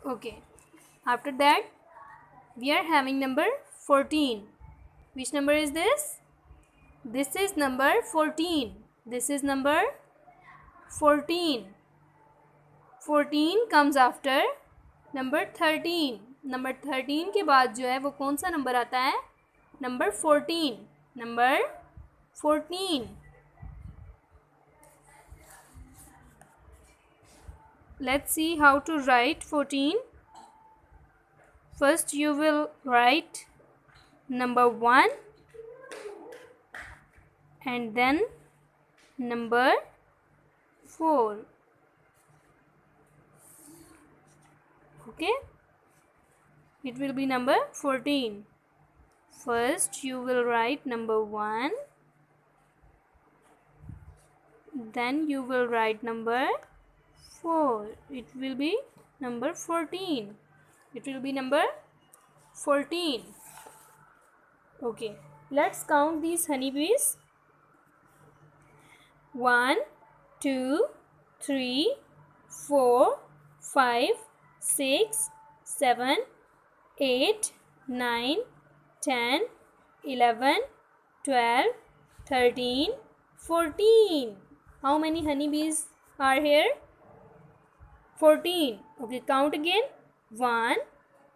Okay, after that we are having number 14. Which number is this? This is number 14. This is number 14. 14 comes after number 13. Number 13 के बाद जो है वो कौन सा नंबर आता है? Number 14. Number 14. Let's see how to write 14. First you will write number 1 and then number 4. Okay, it will be number 14. First you will write number 1, then you will write number 4. It will be number 14. It will be number 14. Okay, let's count these honeybees. 1, 2, 3, 4, 5, 6, 7, 8, 9, 10, 11, 12, 13, 14. How many honeybees are here? 14. Okay, count again. 1,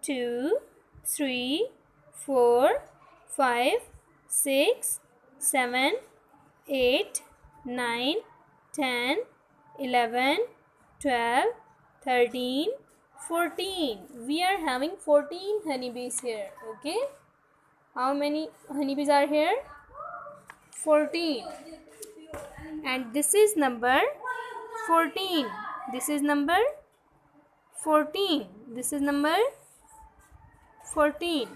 2, 3, 4, 5, 6, 7, 8, 9, 10, 11, 12, 13, 14. We are having 14 honeybees here. Okay, how many honeybees are here? 14. And this is number 14. This is number 14. This is number 14.